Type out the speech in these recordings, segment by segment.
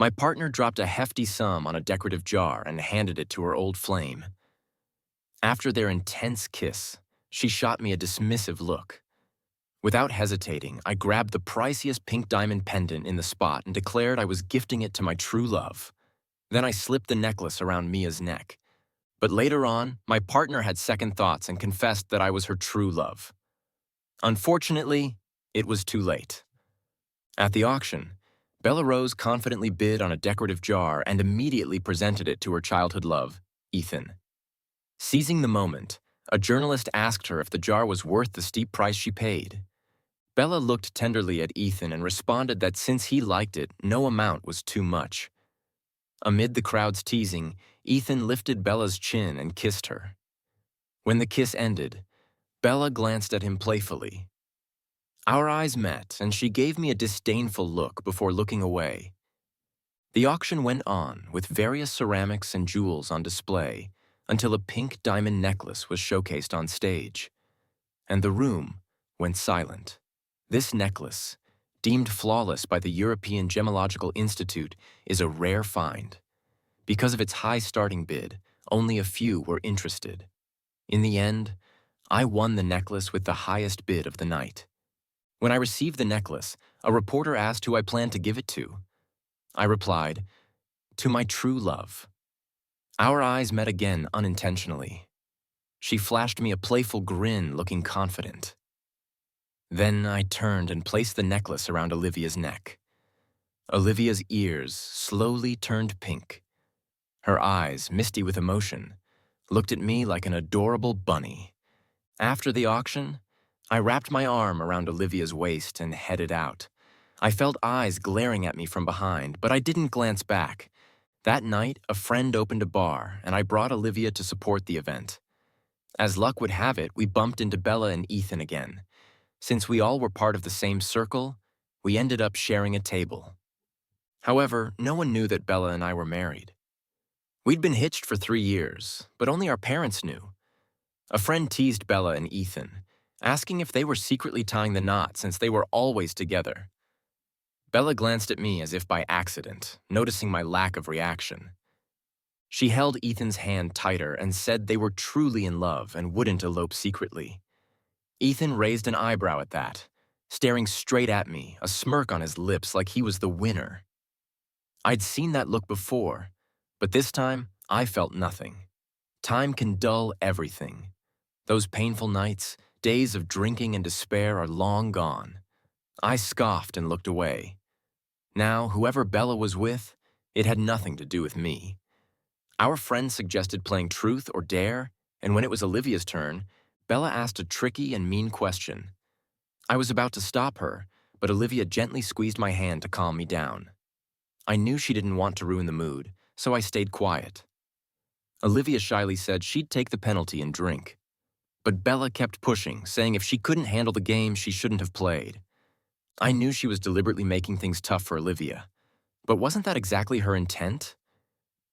My partner dropped a hefty sum on a decorative jar and handed it to her old flame. After their intense kiss, she shot me a dismissive look. Without hesitating, I grabbed the priciest pink diamond pendant in the spot and declared I was gifting it to my true love. Then I slipped the necklace around Mia's neck. But later on, my partner had second thoughts and confessed that I was her true love. Unfortunately, it was too late. At the auction, Bella Rose confidently bid on a decorative jar and immediately presented it to her childhood love, Ethan. Seizing the moment, a journalist asked her if the jar was worth the steep price she paid. Bella looked tenderly at Ethan and responded that since he liked it, no amount was too much. Amid the crowd's teasing, Ethan lifted Bella's chin and kissed her. When the kiss ended, Bella glanced at him playfully. Our eyes met, and she gave me a disdainful look before looking away. The auction went on, with various ceramics and jewels on display, until a pink diamond necklace was showcased on stage. And the room went silent. This necklace, deemed flawless by the European Gemological Institute, is a rare find. Because of its high starting bid, only a few were interested. In the end, I won the necklace with the highest bid of the night. When I received the necklace, a reporter asked who I planned to give it to. I replied, "To my true love." Our eyes met again unintentionally. She flashed me a playful grin, looking confident. Then I turned and placed the necklace around Olivia's neck. Olivia's ears slowly turned pink. Her eyes, misty with emotion, looked at me like an adorable bunny. After the auction, I wrapped my arm around Olivia's waist and headed out. I felt eyes glaring at me from behind, but I didn't glance back. That night, a friend opened a bar, and I brought Olivia to support the event. As luck would have it, we bumped into Bella and Ethan again. Since we all were part of the same circle, we ended up sharing a table. However, no one knew that Bella and I were married. We'd been hitched for 3 years, but only our parents knew. A friend teased Bella and Ethan, asking if they were secretly tying the knot since they were always together. Bella glanced at me as if by accident, noticing my lack of reaction. She held Ethan's hand tighter and said they were truly in love and wouldn't elope secretly. Ethan raised an eyebrow at that, staring straight at me, a smirk on his lips like he was the winner. I'd seen that look before, but this time I felt nothing. Time can dull everything. Those painful nights, days of drinking and despair are long gone. I scoffed and looked away. Now, whoever Bella was with, it had nothing to do with me. Our friend suggested playing truth or dare, and when it was Olivia's turn, Bella asked a tricky and mean question. I was about to stop her, but Olivia gently squeezed my hand to calm me down. I knew she didn't want to ruin the mood, so I stayed quiet. Olivia shyly said she'd take the penalty and drink. But Bella kept pushing, saying if she couldn't handle the game, she shouldn't have played. I knew she was deliberately making things tough for Olivia. But wasn't that exactly her intent?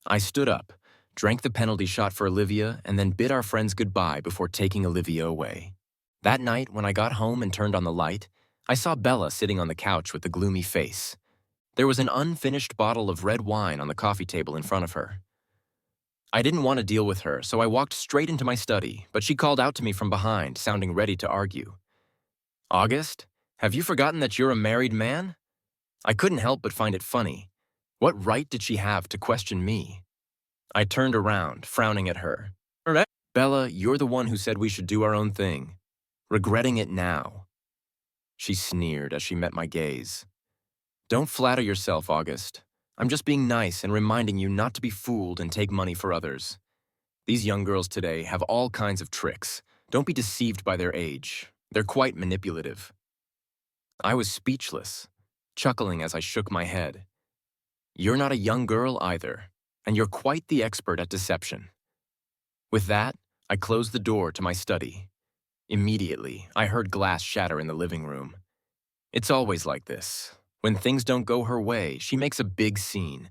I stood up, drank the penalty shot for Olivia, and then bid our friends goodbye before taking Olivia away. That night, when I got home and turned on the light, I saw Bella sitting on the couch with a gloomy face. There was an unfinished bottle of red wine on the coffee table in front of her. I didn't want to deal with her, so I walked straight into my study, but she called out to me from behind, sounding ready to argue. "August, have you forgotten that you're a married man?" I couldn't help but find it funny. What right did she have to question me? I turned around, frowning at her. "Bella, you're the one who said we should do our own thing. Regretting it now." She sneered as she met my gaze. "Don't flatter yourself, August. I'm just being nice and reminding you not to be fooled and take money for others. These young girls today have all kinds of tricks. Don't be deceived by their age. They're quite manipulative." I was speechless, chuckling as I shook my head. "You're not a young girl either, and you're quite the expert at deception." With that, I closed the door to my study. Immediately, I heard glass shatter in the living room. It's always like this. When things don't go her way, she makes a big scene.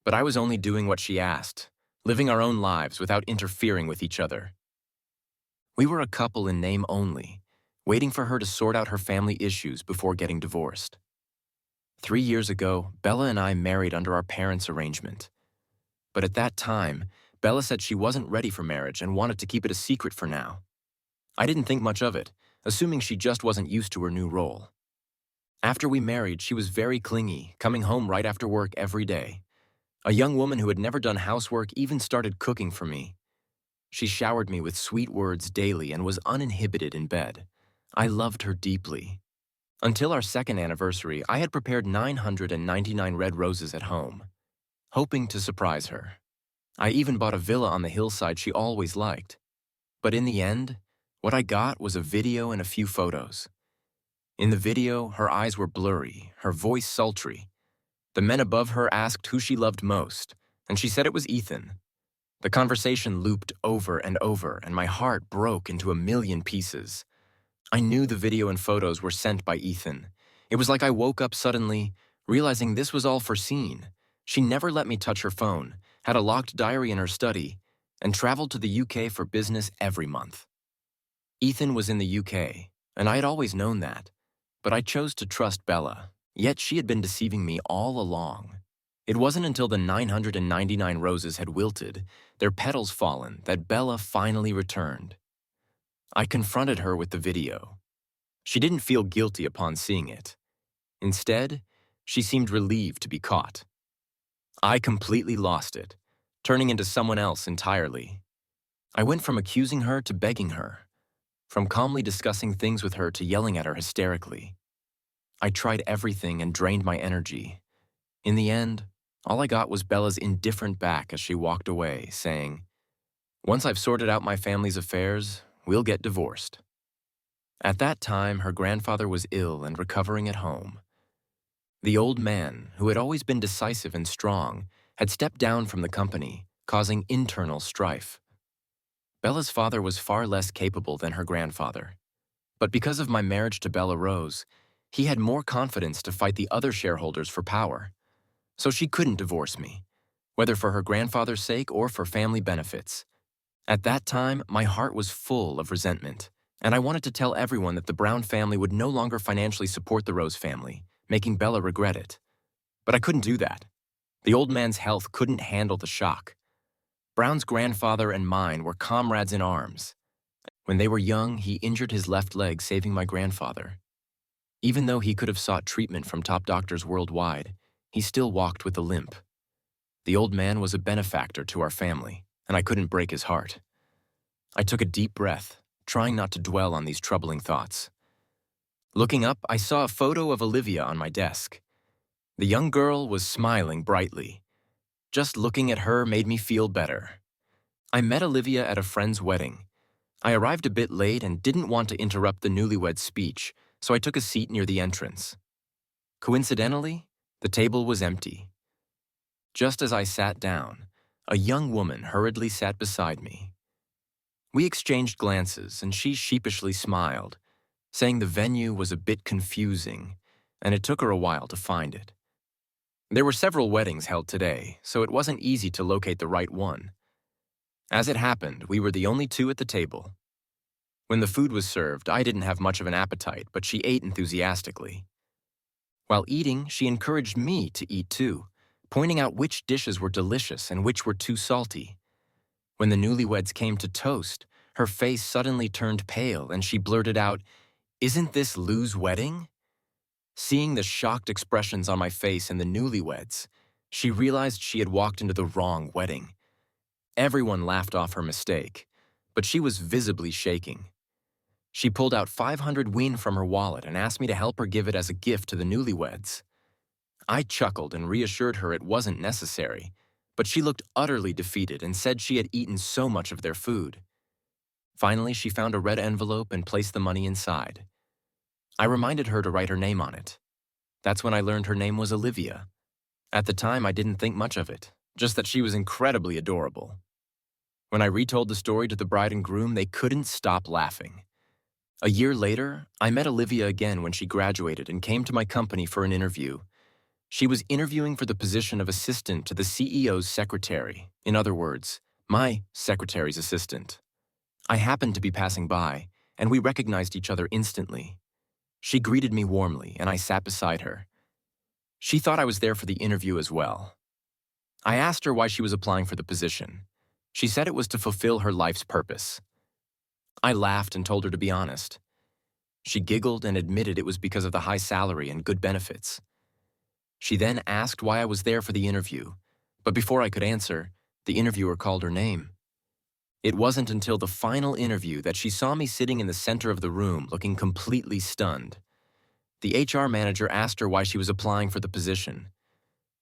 But I was only doing what she asked, living our own lives without interfering with each other. We were a couple in name only, waiting for her to sort out her family issues before getting divorced. 3 years ago, Bella and I married under our parents' arrangement. But at that time, Bella said she wasn't ready for marriage and wanted to keep it a secret for now. I didn't think much of it, assuming she just wasn't used to her new role. After we married, she was very clingy, coming home right after work every day. A young woman who had never done housework even started cooking for me. She showered me with sweet words daily and was uninhibited in bed. I loved her deeply. Until our second anniversary, I had prepared 999 red roses at home, hoping to surprise her. I even bought a villa on the hillside she always liked. But in the end, what I got was a video and a few photos. In the video, her eyes were blurry, her voice sultry. The men above her asked who she loved most, and she said it was Ethan. The conversation looped over and over, and my heart broke into a million pieces. I knew the video and photos were sent by Ethan. It was like I woke up suddenly, realizing this was all foreseen. She never let me touch her phone, had a locked diary in her study, and traveled to the UK for business every month. Ethan was in the UK, and I had always known that. But I chose to trust Bella, yet she had been deceiving me all along. It wasn't until the 999 roses had wilted, their petals fallen, that Bella finally returned. I confronted her with the video. She didn't feel guilty upon seeing it. Instead, she seemed relieved to be caught. I completely lost it, turning into someone else entirely. I went from accusing her to begging her, from calmly discussing things with her to yelling at her hysterically. I tried everything and drained my energy. In the end, all I got was Bella's indifferent back as she walked away, saying, "Once I've sorted out my family's affairs, we'll get divorced." At that time, her grandfather was ill and recovering at home. The old man, who had always been decisive and strong, had stepped down from the company, causing internal strife. Bella's father was far less capable than her grandfather. But because of my marriage to Bella Rose, he had more confidence to fight the other shareholders for power. So she couldn't divorce me, whether for her grandfather's sake or for family benefits. At that time, my heart was full of resentment, and I wanted to tell everyone that the Brown family would no longer financially support the Rose family, making Bella regret it. But I couldn't do that. The old man's health couldn't handle the shock. Brown's grandfather and mine were comrades in arms. When they were young, he injured his left leg, saving my grandfather. Even though he could have sought treatment from top doctors worldwide, he still walked with a limp. The old man was a benefactor to our family, and I couldn't break his heart. I took a deep breath, trying not to dwell on these troubling thoughts. Looking up, I saw a photo of Olivia on my desk. The young girl was smiling brightly. Just looking at her made me feel better. I met Olivia at a friend's wedding. I arrived a bit late and didn't want to interrupt the newlyweds' speech, so I took a seat near the entrance. Coincidentally, the table was empty. Just as I sat down, a young woman hurriedly sat beside me. We exchanged glances, and she sheepishly smiled, saying the venue was a bit confusing, and it took her a while to find it. There were several weddings held today, so it wasn't easy to locate the right one. As it happened, we were the only two at the table. When the food was served, I didn't have much of an appetite, but she ate enthusiastically. While eating, she encouraged me to eat too, pointing out which dishes were delicious and which were too salty. When the newlyweds came to toast, her face suddenly turned pale and she blurted out, "Isn't this Lou's wedding?" Seeing the shocked expressions on my face and the newlyweds, she realized she had walked into the wrong wedding. Everyone laughed off her mistake, but she was visibly shaking. She pulled out 500 win from her wallet and asked me to help her give it as a gift to the newlyweds. I chuckled and reassured her it wasn't necessary, but she looked utterly defeated and said she had eaten so much of their food. Finally, she found a red envelope and placed the money inside. I reminded her to write her name on it. That's when I learned her name was Olivia. At the time, I didn't think much of it, just that she was incredibly adorable. When I retold the story to the bride and groom, they couldn't stop laughing. A year later, I met Olivia again when she graduated and came to my company for an interview. She was interviewing for the position of assistant to the CEO's secretary, in other words, my secretary's assistant. I happened to be passing by, and we recognized each other instantly. She greeted me warmly, and I sat beside her. She thought I was there for the interview as well. I asked her why she was applying for the position. She said it was to fulfill her life's purpose. I laughed and told her to be honest. She giggled and admitted it was because of the high salary and good benefits. She then asked why I was there for the interview, but before I could answer, the interviewer called her name. It wasn't until the final interview that she saw me sitting in the center of the room looking completely stunned. The HR manager asked her why she was applying for the position.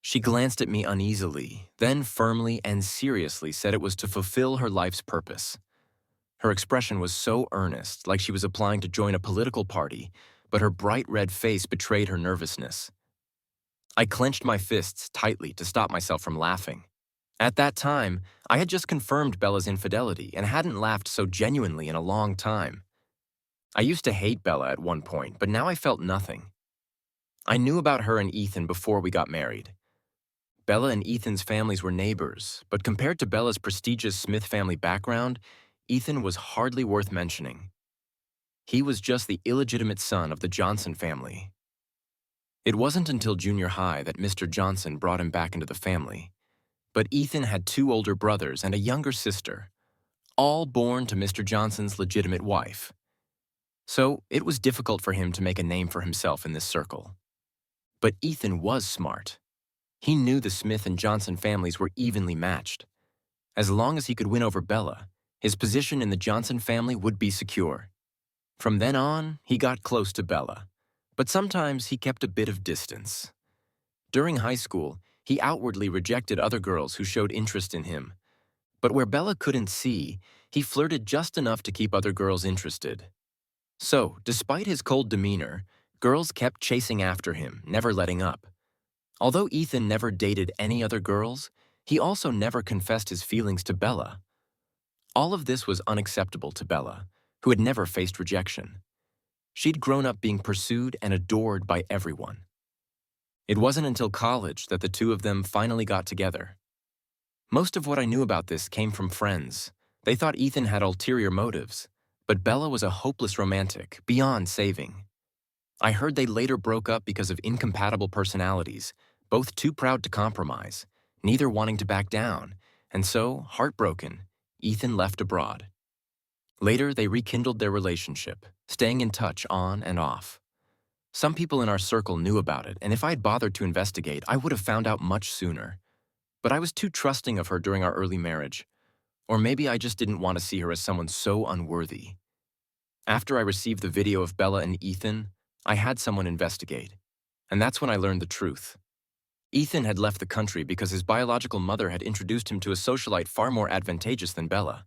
She glanced at me uneasily, then firmly and seriously said it was to fulfill her life's purpose. Her expression was so earnest, like she was applying to join a political party, but her bright red face betrayed her nervousness. I clenched my fists tightly to stop myself from laughing. At that time, I had just confirmed Bella's infidelity and hadn't laughed so genuinely in a long time. I used to hate Bella at one point, but now I felt nothing. I knew about her and Ethan before we got married. Bella and Ethan's families were neighbors, but compared to Bella's prestigious Smith family background, Ethan was hardly worth mentioning. He was just the illegitimate son of the Johnson family. It wasn't until junior high that Mr. Johnson brought him back into the family. But Ethan had 2 older brothers and a younger sister, all born to Mr. Johnson's legitimate wife. So it was difficult for him to make a name for himself in this circle. But Ethan was smart. He knew the Smith and Johnson families were evenly matched. As long as he could win over Bella, his position in the Johnson family would be secure. From then on, he got close to Bella, but sometimes he kept a bit of distance. During high school, he outwardly rejected other girls who showed interest in him. But where Bella couldn't see, he flirted just enough to keep other girls interested. So, despite his cold demeanor, girls kept chasing after him, never letting up. Although Ethan never dated any other girls, he also never confessed his feelings to Bella. All of this was unacceptable to Bella, who had never faced rejection. She'd grown up being pursued and adored by everyone. It wasn't until college that the two of them finally got together. Most of what I knew about this came from friends. They thought Ethan had ulterior motives, but Bella was a hopeless romantic, beyond saving. I heard they later broke up because of incompatible personalities, both too proud to compromise, neither wanting to back down, and so, heartbroken, Ethan left abroad. Later, they rekindled their relationship, staying in touch on and off. Some people in our circle knew about it, and if I had bothered to investigate, I would have found out much sooner. But I was too trusting of her during our early marriage. Or maybe I just didn't want to see her as someone so unworthy. After I received the video of Bella and Ethan, I had someone investigate. And that's when I learned the truth. Ethan had left the country because his biological mother had introduced him to a socialite far more advantageous than Bella.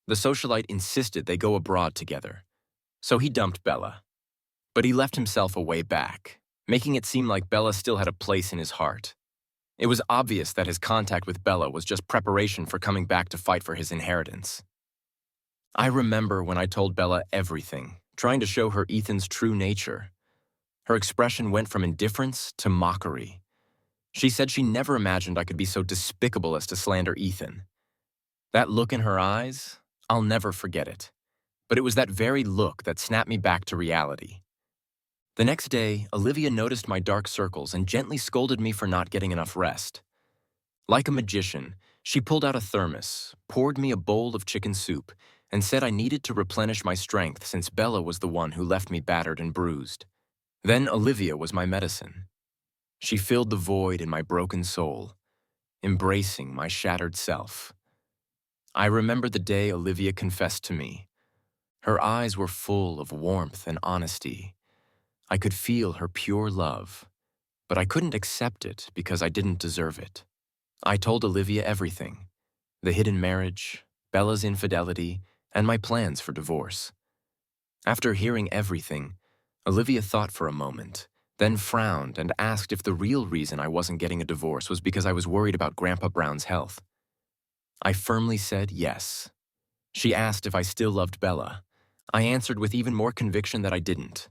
The socialite insisted they go abroad together. So he dumped Bella. But he left himself a way back, making it seem like Bella still had a place in his heart. It was obvious that his contact with Bella was just preparation for coming back to fight for his inheritance. I remember when I told Bella everything, trying to show her Ethan's true nature. Her expression went from indifference to mockery. She said she never imagined I could be so despicable as to slander Ethan. That look in her eyes, I'll never forget it. But it was that very look that snapped me back to reality. The next day, Olivia noticed my dark circles and gently scolded me for not getting enough rest. Like a magician, she pulled out a thermos, poured me a bowl of chicken soup, and said I needed to replenish my strength since Bella was the one who left me battered and bruised. Then Olivia was my medicine. She filled the void in my broken soul, embracing my shattered self. I remember the day Olivia confessed to me. Her eyes were full of warmth and honesty. I could feel her pure love, but I couldn't accept it because I didn't deserve it. I told Olivia everything: the hidden marriage, Bella's infidelity, and my plans for divorce. After hearing everything, Olivia thought for a moment, then frowned and asked if the real reason I wasn't getting a divorce was because I was worried about Grandpa Brown's health. I firmly said yes. She asked if I still loved Bella. I answered with even more conviction that I didn't.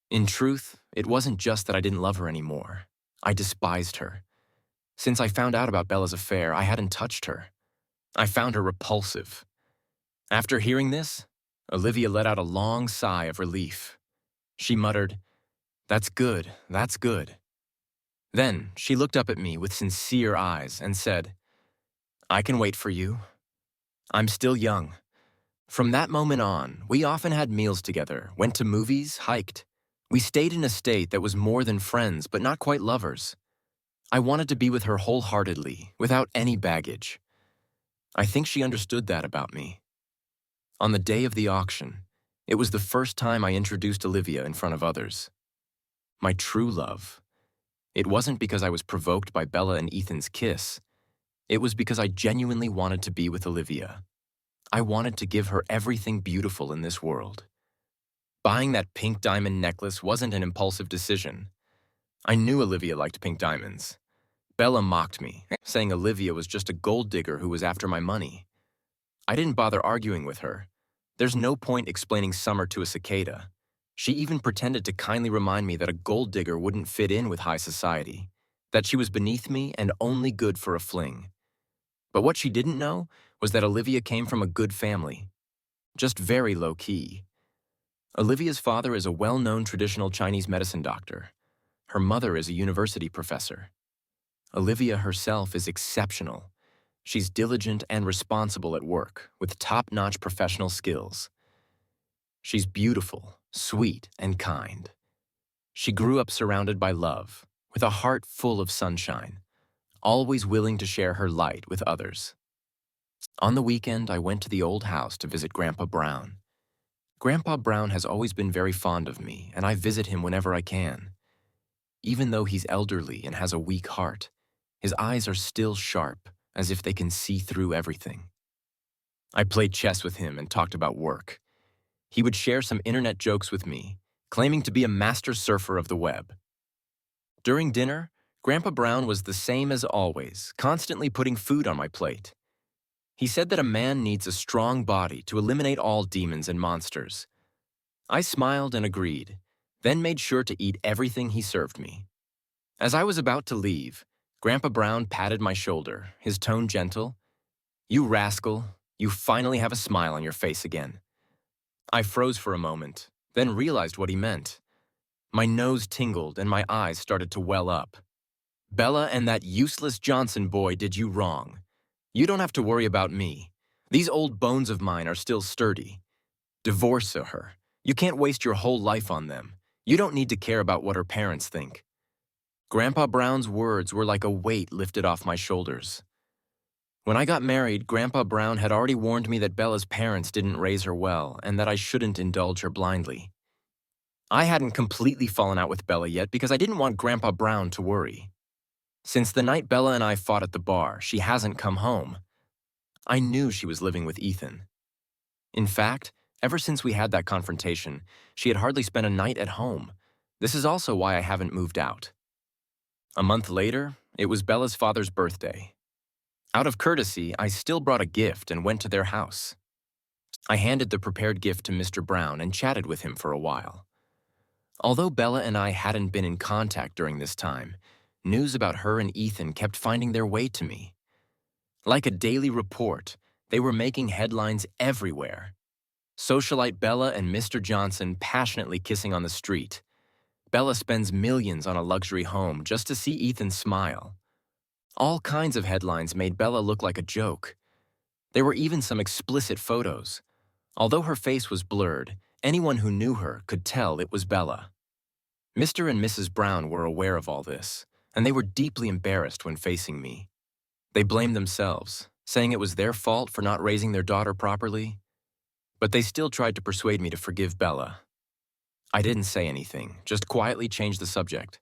In truth, it wasn't just that I didn't love her anymore. I despised her. Since I found out about Bella's affair, I hadn't touched her. I found her repulsive. After hearing this, Olivia let out a long sigh of relief. She muttered, "That's good, that's good." Then she looked up at me with sincere eyes and said, "I can wait for you. I'm still young." From that moment on, we often had meals together, went to movies, hiked. We stayed in a state that was more than friends, but not quite lovers. I wanted to be with her wholeheartedly, without any baggage. I think she understood that about me. On the day of the auction, it was the first time I introduced Olivia in front of others. My true love. It wasn't because I was provoked by Bella and Ethan's kiss. It was because I genuinely wanted to be with Olivia. I wanted to give her everything beautiful in this world. Buying that pink diamond necklace wasn't an impulsive decision. I knew Olivia liked pink diamonds. Bella mocked me, saying Olivia was just a gold digger who was after my money. I didn't bother arguing with her. There's no point explaining summer to a cicada. She even pretended to kindly remind me that a gold digger wouldn't fit in with high society, that she was beneath me and only good for a fling. But what she didn't know was that Olivia came from a good family, just very low-key. Olivia's father is a well-known traditional Chinese medicine doctor. Her mother is a university professor. Olivia herself is exceptional. She's diligent and responsible at work, with top-notch professional skills. She's beautiful, sweet, and kind. She grew up surrounded by love, with a heart full of sunshine, always willing to share her light with others. On the weekend, I went to the old house to visit Grandpa Brown. Grandpa Brown has always been very fond of me, and I visit him whenever I can. Even though he's elderly and has a weak heart, his eyes are still sharp, as if they can see through everything. I played chess with him and talked about work. He would share some internet jokes with me, claiming to be a master surfer of the web. During dinner, Grandpa Brown was the same as always, constantly putting food on my plate. He said that a man needs a strong body to eliminate all demons and monsters. I smiled and agreed, then made sure to eat everything he served me. As I was about to leave, Grandpa Brown patted my shoulder, his tone gentle. "You rascal, you finally have a smile on your face again." I froze for a moment, then realized what he meant. My nose tingled and my eyes started to well up. "Bella and that useless Johnson boy did you wrong. You don't have to worry about me. These old bones of mine are still sturdy. Divorce her. You can't waste your whole life on them. You don't need to care about what her parents think." Grandpa Brown's words were like a weight lifted off my shoulders. When I got married, Grandpa Brown had already warned me that Bella's parents didn't raise her well and that I shouldn't indulge her blindly. I hadn't completely fallen out with Bella yet because I didn't want Grandpa Brown to worry. Since the night Bella and I fought at the bar, she hasn't come home. I knew she was living with Ethan. In fact, ever since we had that confrontation, she had hardly spent a night at home. This is also why I haven't moved out. A month later, it was Bella's father's birthday. Out of courtesy, I still brought a gift and went to their house. I handed the prepared gift to Mr. Brown and chatted with him for a while. Although Bella and I hadn't been in contact during this time, news about her and Ethan kept finding their way to me. Like a daily report, they were making headlines everywhere. Socialite Bella and Mr. Johnson passionately kissing on the street. Bella spends millions on a luxury home just to see Ethan smile. All kinds of headlines made Bella look like a joke. There were even some explicit photos. Although her face was blurred, anyone who knew her could tell it was Bella. Mr. and Mrs. Brown were aware of all this, and they were deeply embarrassed when facing me. They blamed themselves, saying it was their fault for not raising their daughter properly. But they still tried to persuade me to forgive Bella. I didn't say anything, just quietly changed the subject.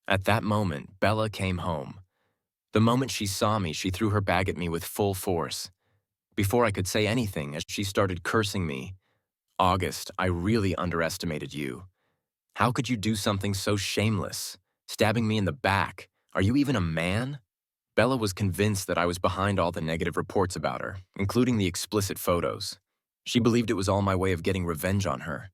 At that moment, Bella came home. The moment she saw me, she threw her bag at me with full force. Before I could say anything, as she started cursing me, "August, I really underestimated you. How could you do something so shameless? Stabbing me in the back. Are you even a man?" Bella was convinced that I was behind all the negative reports about her, including the explicit photos. She believed it was all my way of getting revenge on her.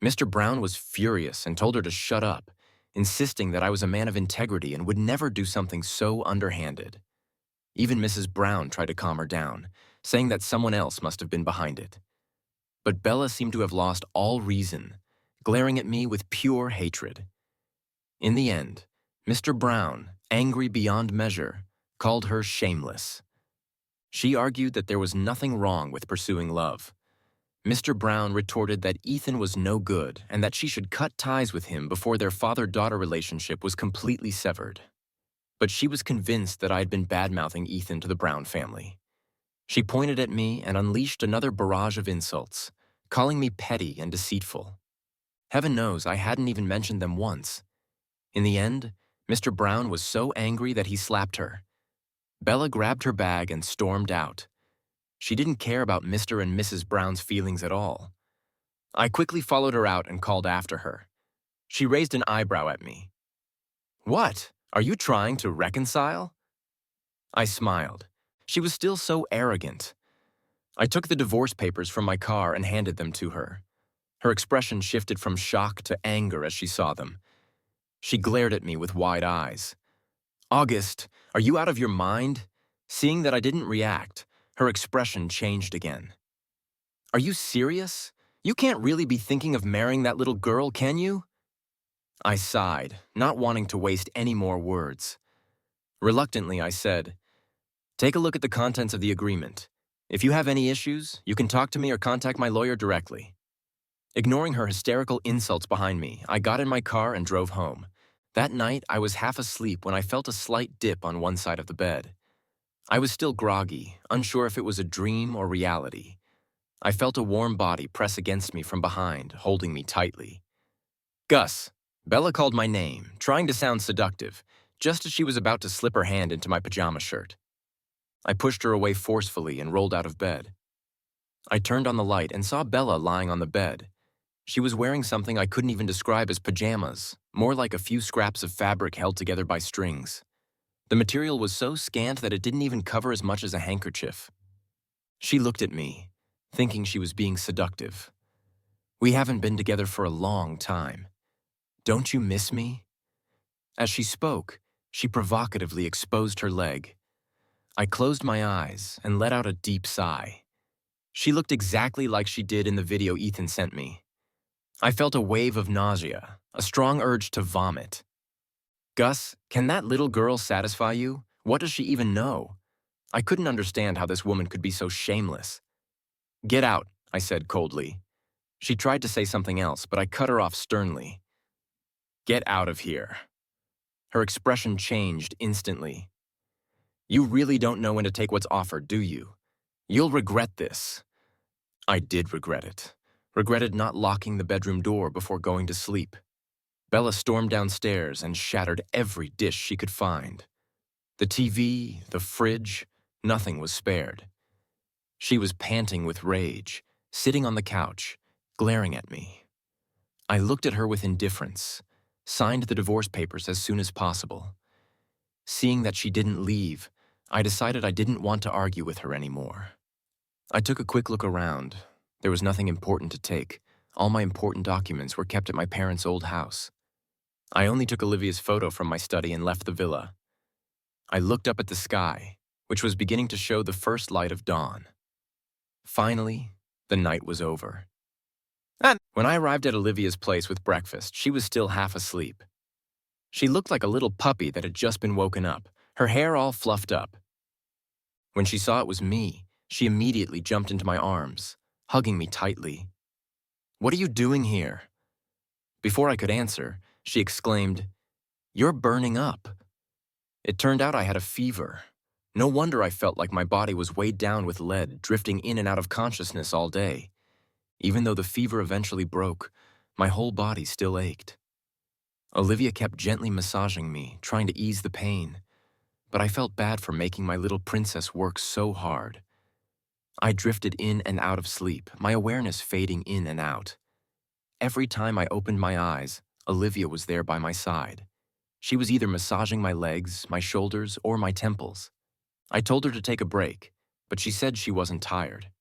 Mr. Brown was furious and told her to shut up, insisting that I was a man of integrity and would never do something so underhanded. Even Mrs. Brown tried to calm her down, saying that someone else must have been behind it. But Bella seemed to have lost all reason, glaring at me with pure hatred. In the end, Mr. Brown, angry beyond measure, called her shameless. She argued that there was nothing wrong with pursuing love. Mr. Brown retorted that Ethan was no good and that she should cut ties with him before their father-daughter relationship was completely severed. But she was convinced that I had been bad-mouthing Ethan to the Brown family. She pointed at me and unleashed another barrage of insults, calling me petty and deceitful. Heaven knows I hadn't even mentioned them once. In the end, Mr. Brown was so angry that he slapped her. Bella grabbed her bag and stormed out. She didn't care about Mr. and Mrs. Brown's feelings at all. I quickly followed her out and called after her. She raised an eyebrow at me. "What? Are you trying to reconcile?" I smiled. She was still so arrogant. I took the divorce papers from my car and handed them to her. Her expression shifted from shock to anger as she saw them. She glared at me with wide eyes. "August, are you out of your mind?" Seeing that I didn't react, her expression changed again. "Are you serious? You can't really be thinking of marrying that little girl, can you?" I sighed, not wanting to waste any more words. Reluctantly, I said, "Take a look at the contents of the agreement. If you have any issues, you can talk to me or contact my lawyer directly." Ignoring her hysterical insults behind me, I got in my car and drove home. That night, I was half asleep when I felt a slight dip on one side of the bed. I was still groggy, unsure if it was a dream or reality. I felt a warm body press against me from behind, holding me tightly. "Gus." Bella called my name, trying to sound seductive, just as she was about to slip her hand into my pajama shirt. I pushed her away forcefully and rolled out of bed. I turned on the light and saw Bella lying on the bed. She was wearing something I couldn't even describe as pajamas, more like a few scraps of fabric held together by strings. The material was so scant that it didn't even cover as much as a handkerchief. She looked at me, thinking she was being seductive. "We haven't been together for a long time. Don't you miss me?" As she spoke, she provocatively exposed her leg. I closed my eyes and let out a deep sigh. She looked exactly like she did in the video Ethan sent me. I felt a wave of nausea, a strong urge to vomit. "Gus, can that little girl satisfy you? What does she even know?" I couldn't understand how this woman could be so shameless. "Get out," I said coldly. She tried to say something else, but I cut her off sternly. "Get out of here." Her expression changed instantly. "You really don't know when to take what's offered, do you? You'll regret this." I did regret it. Regretted not locking the bedroom door before going to sleep. Bella stormed downstairs and shattered every dish she could find. The TV, the fridge, nothing was spared. She was panting with rage, sitting on the couch, glaring at me. I looked at her with indifference, signed the divorce papers as soon as possible. Seeing that she didn't leave, I decided I didn't want to argue with her anymore. I took a quick look around. There was nothing important to take. All my important documents were kept at my parents' old house. I only took Olivia's photo from my study and left the villa. I looked up at the sky, which was beginning to show the first light of dawn. Finally, the night was over. When I arrived at Olivia's place with breakfast, she was still half asleep. She looked like a little puppy that had just been woken up, her hair all fluffed up. When she saw it was me, she immediately jumped into my arms, hugging me tightly. "What are you doing here?" Before I could answer, she exclaimed, "You're burning up." It turned out I had a fever. No wonder I felt like my body was weighed down with lead, drifting in and out of consciousness all day. Even though the fever eventually broke, my whole body still ached. Olivia kept gently massaging me, trying to ease the pain, but I felt bad for making my little princess work so hard. I drifted in and out of sleep, my awareness fading in and out. Every time I opened my eyes, Olivia was there by my side. She was either massaging my legs, my shoulders, or my temples. I told her to take a break, but she said she wasn't tired.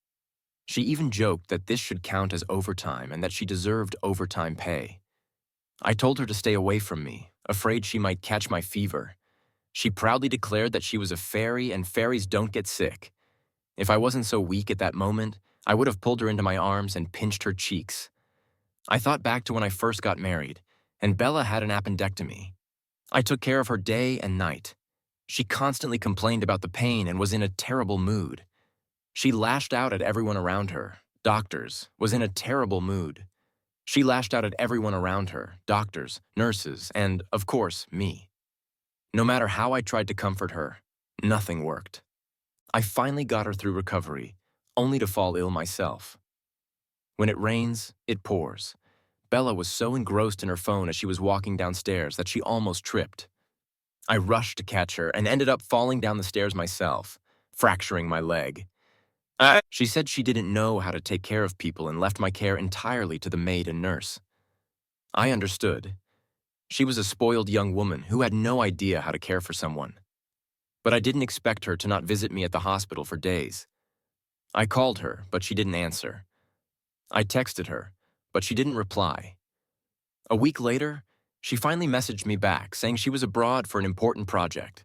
She even joked that this should count as overtime and that she deserved overtime pay. I told her to stay away from me, afraid she might catch my fever. She proudly declared that she was a fairy and fairies don't get sick. If I wasn't so weak at that moment, I would have pulled her into my arms and pinched her cheeks. I thought back to when I first got married, and Bella had an appendectomy. I took care of her day and night. She constantly complained about the pain and was in a terrible mood. She lashed out at everyone around her. Doctors, was in a terrible mood. She lashed out at everyone around her, doctors, nurses, and, of course, me. No matter how I tried to comfort her, nothing worked. I finally got her through recovery, only to fall ill myself. When it rains, it pours. Bella was so engrossed in her phone as she was walking downstairs that she almost tripped. I rushed to catch her and ended up falling down the stairs myself, fracturing my leg. She said she didn't know how to take care of people and left my care entirely to the maid and nurse. I understood. She was a spoiled young woman who had no idea how to care for someone. But I didn't expect her to not visit me at the hospital for days. I called her, but she didn't answer. I texted her, but she didn't reply. A week later, she finally messaged me back, saying she was abroad for an important project.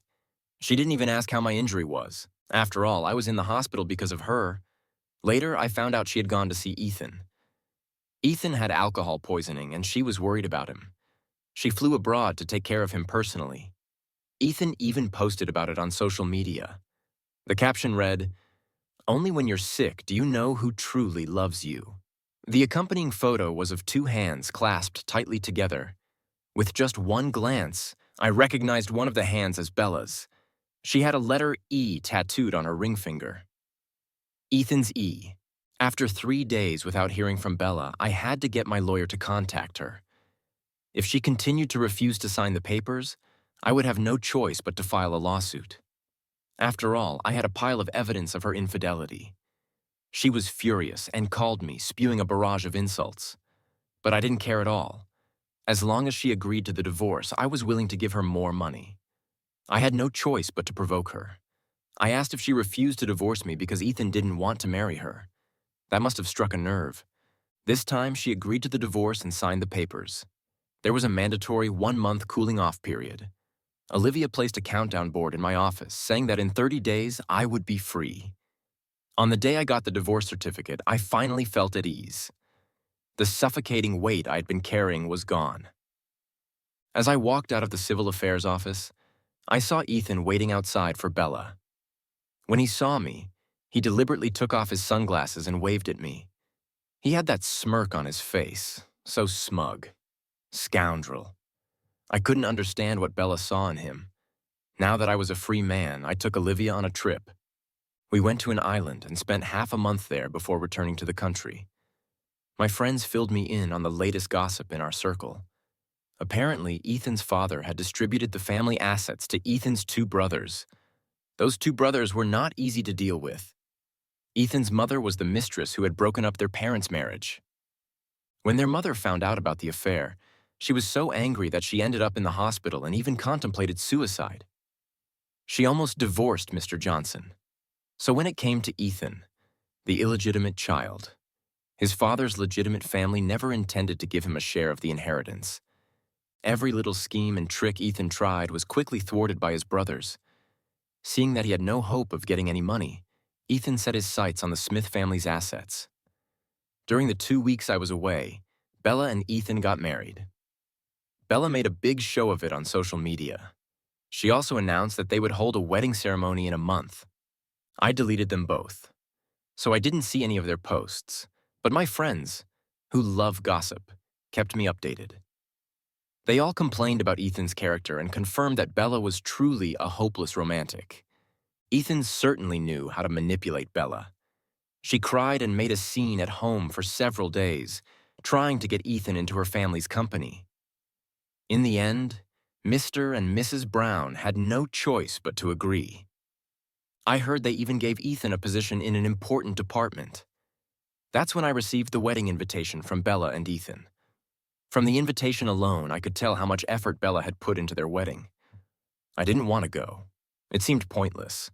She didn't even ask how my injury was. After all, I was in the hospital because of her. Later, I found out she had gone to see Ethan. Ethan had alcohol poisoning, and she was worried about him. She flew abroad to take care of him personally. Ethan even posted about it on social media. The caption read, "Only when you're sick do you know who truly loves you." The accompanying photo was of two hands clasped tightly together. With just one glance, I recognized one of the hands as Bella's. She had a letter E tattooed on her ring finger. Ethan's E. After 3 days without hearing from Bella, I had to get my lawyer to contact her. If she continued to refuse to sign the papers, I would have no choice but to file a lawsuit. After all, I had a pile of evidence of her infidelity. She was furious and called me, spewing a barrage of insults. But I didn't care at all. As long as she agreed to the divorce, I was willing to give her more money. I had no choice but to provoke her. I asked if she refused to divorce me because Ethan didn't want to marry her. That must have struck a nerve. This time, she agreed to the divorce and signed the papers. There was a mandatory 1-month cooling-off period. Olivia placed a countdown board in my office, saying that in 30 days, I would be free. On the day I got the divorce certificate, I finally felt at ease. The suffocating weight I had been carrying was gone. As I walked out of the Civil Affairs office, I saw Ethan waiting outside for Bella. When he saw me, he deliberately took off his sunglasses and waved at me. He had that smirk on his face, so smug. Scoundrel. I couldn't understand what Bella saw in him. Now that I was a free man, I took Olivia on a trip. We went to an island and spent half a month there before returning to the country. My friends filled me in on the latest gossip in our circle. Apparently, Ethan's father had distributed the family assets to Ethan's 2 brothers. Those 2 brothers were not easy to deal with. Ethan's mother was the mistress who had broken up their parents' marriage. When their mother found out about the affair, she was so angry that she ended up in the hospital and even contemplated suicide. She almost divorced Mr. Johnson. So when it came to Ethan, the illegitimate child, his father's legitimate family never intended to give him a share of the inheritance. Every little scheme and trick Ethan tried was quickly thwarted by his brothers. Seeing that he had no hope of getting any money, Ethan set his sights on the Smith family's assets. During the 2 weeks I was away, Bella and Ethan got married. Bella made a big show of it on social media. She also announced that they would hold a wedding ceremony in a month. I deleted them both, so I didn't see any of their posts, but my friends, who love gossip, kept me updated. They all complained about Ethan's character and confirmed that Bella was truly a hopeless romantic. Ethan certainly knew how to manipulate Bella. She cried and made a scene at home for several days, trying to get Ethan into her family's company. In the end, Mr. and Mrs. Brown had no choice but to agree. I heard they even gave Ethan a position in an important department. That's when I received the wedding invitation from Bella and Ethan. From the invitation alone, I could tell how much effort Bella had put into their wedding. I didn't want to go. It seemed pointless.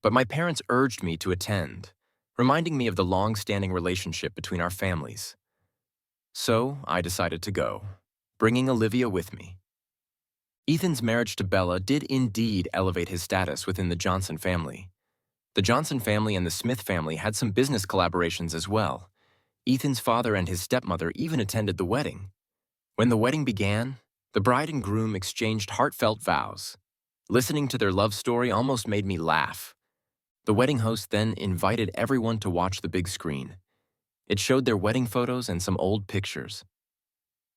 But my parents urged me to attend, reminding me of the long-standing relationship between our families. So I decided to go, bringing Olivia with me. Ethan's marriage to Bella did indeed elevate his status within the Johnson family. The Johnson family and the Smith family had some business collaborations as well. Ethan's father and his stepmother even attended the wedding. When the wedding began, The bride and groom exchanged heartfelt vows. Listening to their love story almost made me laugh. The wedding host then invited everyone to watch the big screen. It showed their wedding photos and some old pictures.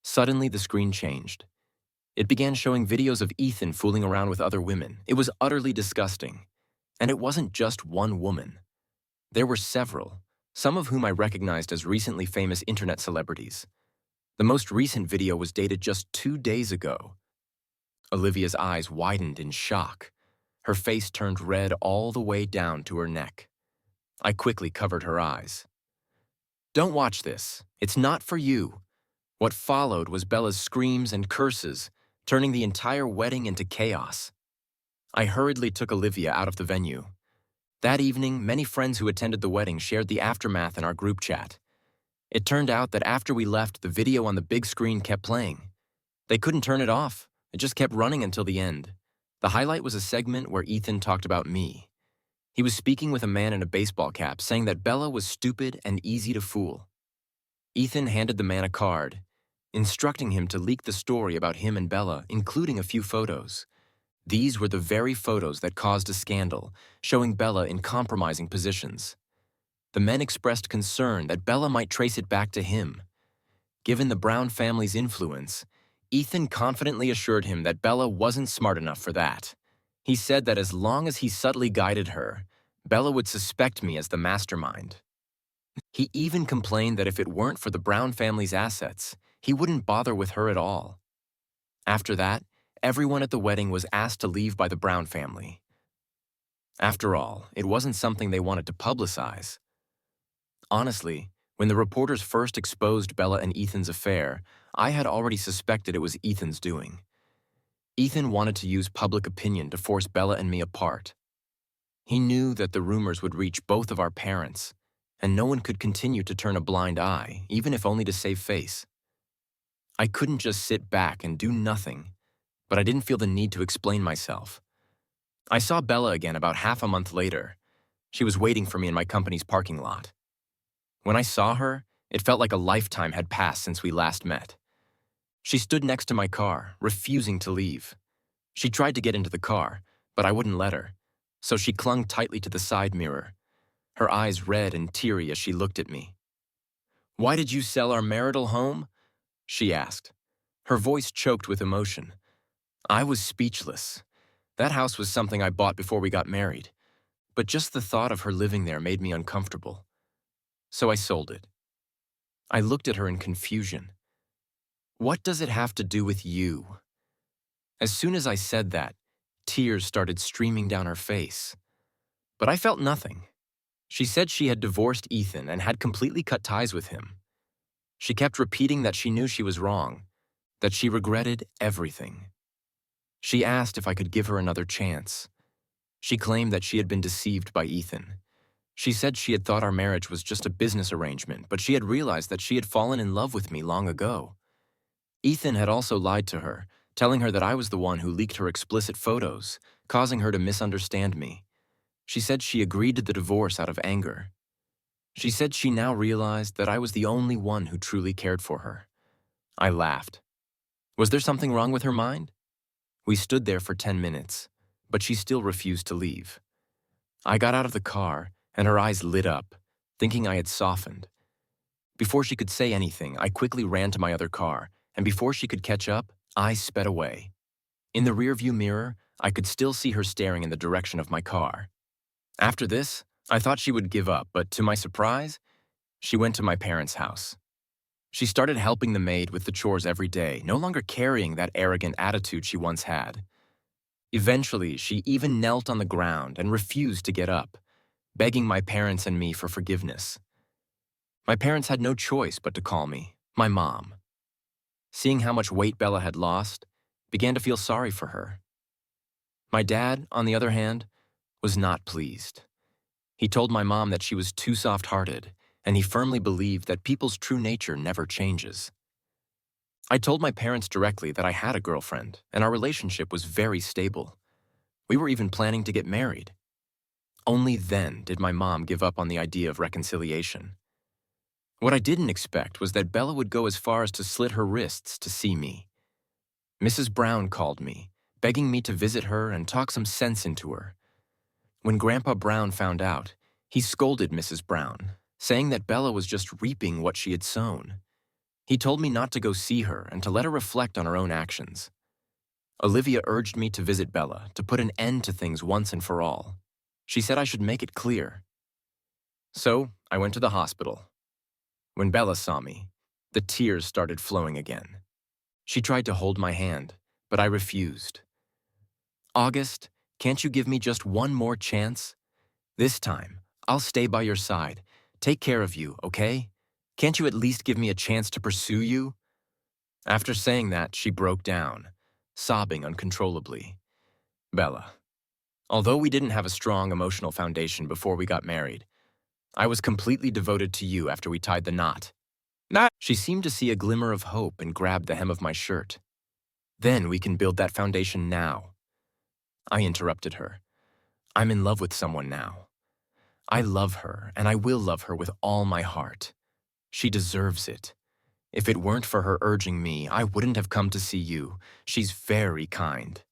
Suddenly, the screen changed. It began showing videos of Ethan fooling around with other women. It was utterly disgusting. And it wasn't just one woman. There were several, some of whom I recognized as recently famous internet celebrities. The most recent video was dated just 2 days ago. Olivia's eyes widened in shock. Her face turned red all the way down to her neck. I quickly covered her eyes. "Don't watch this. It's not for you." What followed was Bella's screams and curses, turning the entire wedding into chaos. I hurriedly took Olivia out of the venue. That evening, many friends who attended the wedding shared the aftermath in our group chat. It turned out that after we left, the video on the big screen kept playing. They couldn't turn it off. It just kept running until the end. The highlight was a segment where Ethan talked about me. He was speaking with a man in a baseball cap, saying that Bella was stupid and easy to fool. Ethan handed the man a card, instructing him to leak the story about him and Bella, including a few photos. These were the very photos that caused a scandal, showing Bella in compromising positions. The men expressed concern that Bella might trace it back to him. Given the Brown family's influence, Ethan confidently assured him that Bella wasn't smart enough for that. He said that as long as he subtly guided her, Bella would suspect me as the mastermind. He even complained that if it weren't for the Brown family's assets, he wouldn't bother with her at all. After that, everyone at the wedding was asked to leave by the Brown family. After all, it wasn't something they wanted to publicize. Honestly, when the reporters first exposed Bella and Ethan's affair, I had already suspected it was Ethan's doing. Ethan wanted to use public opinion to force Bella and me apart. He knew that the rumors would reach both of our parents, and no one could continue to turn a blind eye, even if only to save face. I couldn't just sit back and do nothing, but I didn't feel the need to explain myself. I saw Bella again about half a month later. She was waiting for me in my company's parking lot. When I saw her, it felt like a lifetime had passed since we last met. She stood next to my car, refusing to leave. She tried to get into the car, but I wouldn't let her, so she clung tightly to the side mirror, her eyes red and teary as she looked at me. "Why did you sell our marital home?" she asked. Her voice choked with emotion. I was speechless. That house was something I bought before we got married, but just the thought of her living there made me uncomfortable. So I sold it. I looked at her in confusion. "What does it have to do with you?" As soon as I said that, tears started streaming down her face. But I felt nothing. She said she had divorced Ethan and had completely cut ties with him. She kept repeating that she knew she was wrong, that she regretted everything. She asked if I could give her another chance. She claimed that she had been deceived by Ethan. She said she had thought our marriage was just a business arrangement, but she had realized that she had fallen in love with me long ago. Ethan had also lied to her, telling her that I was the one who leaked her explicit photos, causing her to misunderstand me. She said she agreed to the divorce out of anger. She said she now realized that I was the only one who truly cared for her. I laughed. Was there something wrong with her mind? We stood there for 10 minutes, but she still refused to leave. I got out of the car, and her eyes lit up, thinking I had softened. Before she could say anything, I quickly ran to my other car, and before she could catch up, I sped away. In the rearview mirror, I could still see her staring in the direction of my car. After this, I thought she would give up, but to my surprise, she went to my parents' house. She started helping the maid with the chores every day, no longer carrying that arrogant attitude she once had. Eventually, she even knelt on the ground and refused to get up, begging my parents and me for forgiveness. My parents had no choice but to call me my mom. Seeing how much weight Bella had lost, began to feel sorry for her. My dad, on the other hand, was not pleased. He told my mom that she was too soft-hearted, and he firmly believed that people's true nature never changes. I told my parents directly that I had a girlfriend, and our relationship was very stable. We were even planning to get married. Only then did my mom give up on the idea of reconciliation. What I didn't expect was that Bella would go as far as to slit her wrists to see me. Mrs. Brown called me, begging me to visit her and talk some sense into her. When Grandpa Brown found out, he scolded Mrs. Brown, saying that Bella was just reaping what she had sown. He told me not to go see her and to let her reflect on her own actions. Olivia urged me to visit Bella to put an end to things once and for all. She said I should make it clear. So I went to the hospital. When Bella saw me, the tears started flowing again. She tried to hold my hand, but I refused. August, can't you give me just one more chance? This time, I'll stay by your side, take care of you, okay? Can't you at least give me a chance to pursue you? After saying that, she broke down, sobbing uncontrollably. Bella, although we didn't have a strong emotional foundation before we got married, I was completely devoted to you after we tied the knot. She seemed to see a glimmer of hope and grabbed the hem of my shirt. Then we can build that foundation now. I interrupted her. I'm in love with someone now. I love her, and I will love her with all my heart. She deserves it. If it weren't for her urging me, I wouldn't have come to see you. She's very kind.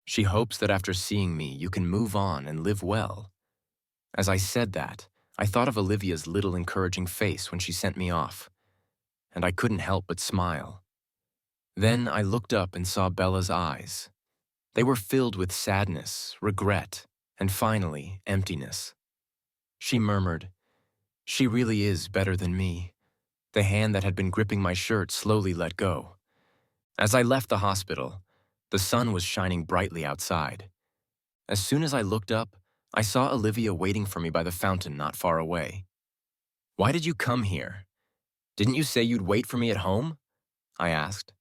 She hopes that after seeing me, you can move on and live well. As I said that, I thought of Olivia's little encouraging face when she sent me off, and I couldn't help but smile. Then I looked up and saw Bella's eyes. They were filled with sadness, regret, and finally, emptiness. She murmured, "She really is better than me." The hand that had been gripping my shirt slowly let go. As I left the hospital, the sun was shining brightly outside. As soon as I looked up, I saw Olivia waiting for me by the fountain not far away. "Why did you come here? Didn't you say you'd wait for me at home?" I asked.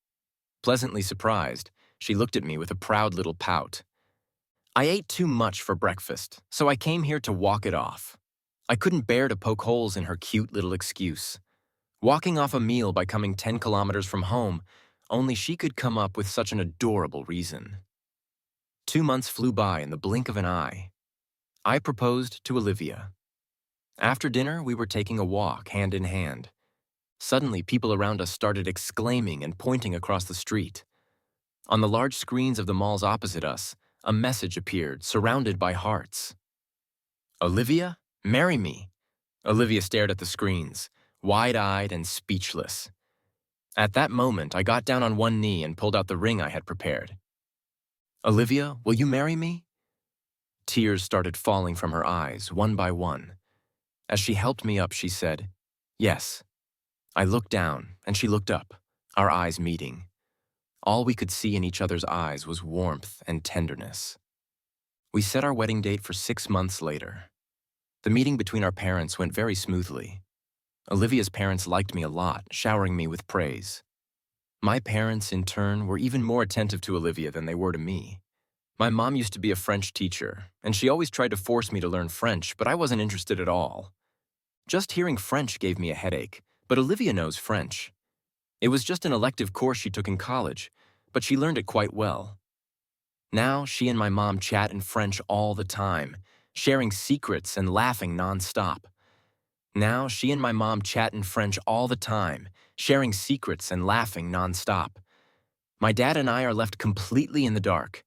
Pleasantly surprised, she looked at me with a proud little pout. "I ate too much for breakfast, so I came here to walk it off." I couldn't bear to poke holes in her cute little excuse. Walking off a meal by coming 10 kilometers from home, only she could come up with such an adorable reason. 2 months flew by in the blink of an eye. I proposed to Olivia. After dinner, we were taking a walk, hand in hand. Suddenly, people around us started exclaiming and pointing across the street. On the large screens of the malls opposite us, a message appeared, surrounded by hearts. "Olivia, marry me." Olivia stared at the screens, wide-eyed and speechless. At that moment, I got down on one knee and pulled out the ring I had prepared. "Olivia, will you marry me?" Tears started falling from her eyes, one by one. As she helped me up, she said, "Yes." I looked down, and she looked up, our eyes meeting. All we could see in each other's eyes was warmth and tenderness. We set our wedding date for 6 months later. The meeting between our parents went very smoothly. Olivia's parents liked me a lot, showering me with praise. My parents, in turn, were even more attentive to Olivia than they were to me. My mom used to be a French teacher, and she always tried to force me to learn French, but I wasn't interested at all. Just hearing French gave me a headache, but Olivia knows French. It was just an elective course she took in college, but she learned it quite well. Now she and my mom chat in French all the time, sharing secrets and laughing nonstop. Now she and my mom chat in French all the time, sharing secrets and laughing nonstop. My dad and I are left completely in the dark.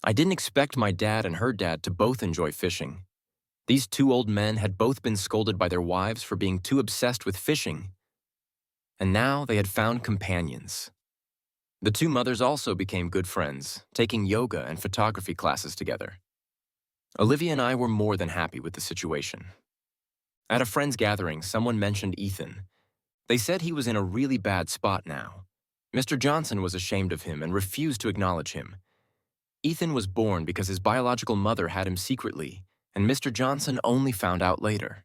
I didn't expect my dad and her dad to both enjoy fishing. These two old men had both been scolded by their wives for being too obsessed with fishing. And now they had found companions. The two mothers also became good friends, taking yoga and photography classes together. Olivia and I were more than happy with the situation. At a friend's gathering, someone mentioned Ethan. They said he was in a really bad spot now. Mr. Johnson was ashamed of him and refused to acknowledge him. Ethan was born because his biological mother had him secretly, and Mr. Johnson only found out later.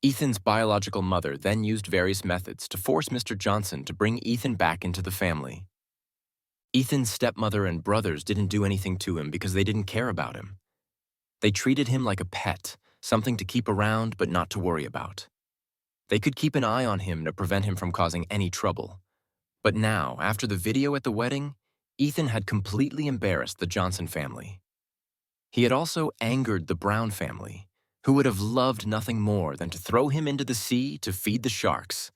Ethan's biological mother then used various methods to force Mr. Johnson to bring Ethan back into the family. Ethan's stepmother and brothers didn't do anything to him because they didn't care about him. They treated him like a pet, something to keep around but not to worry about. They could keep an eye on him to prevent him from causing any trouble. But now, after the video at the wedding, Ethan had completely embarrassed the Johnson family. He had also angered the Brown family, who would have loved nothing more than to throw him into the sea to feed the sharks.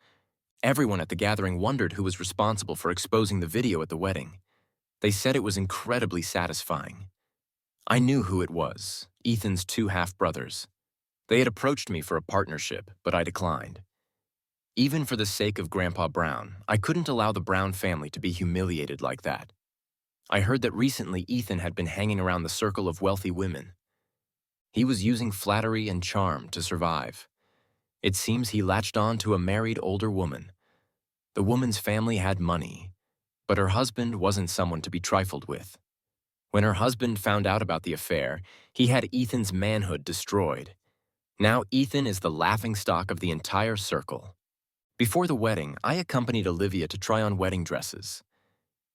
Everyone at the gathering wondered who was responsible for exposing the video at the wedding. They said it was incredibly satisfying. I knew who it was, Ethan's two half-brothers. They had approached me for a partnership, but I declined. Even for the sake of Grandpa Brown, I couldn't allow the Brown family to be humiliated like that. I heard that recently Ethan had been hanging around the circle of wealthy women. He was using flattery and charm to survive. It seems he latched on to a married older woman. The woman's family had money, but her husband wasn't someone to be trifled with. When her husband found out about the affair, he had Ethan's manhood destroyed. Now Ethan is the laughingstock of the entire circle. Before the wedding, I accompanied Olivia to try on wedding dresses.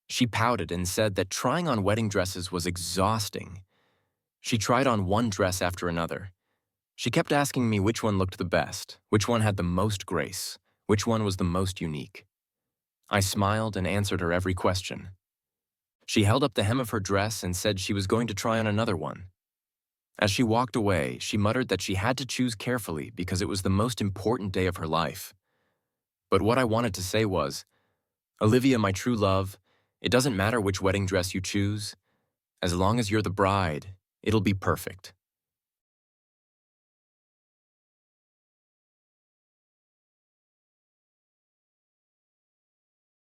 She pouted and said that trying on wedding dresses was exhausting. She tried on one dress after another. She kept asking me which one looked the best, which one had the most grace, which one was the most unique. I smiled and answered her every question. She held up the hem of her dress and said she was going to try on another one. As she walked away, she muttered that she had to choose carefully because it was the most important day of her life. But what I wanted to say was, Olivia, my true love, it doesn't matter which wedding dress you choose. As long as you're the bride, it'll be perfect.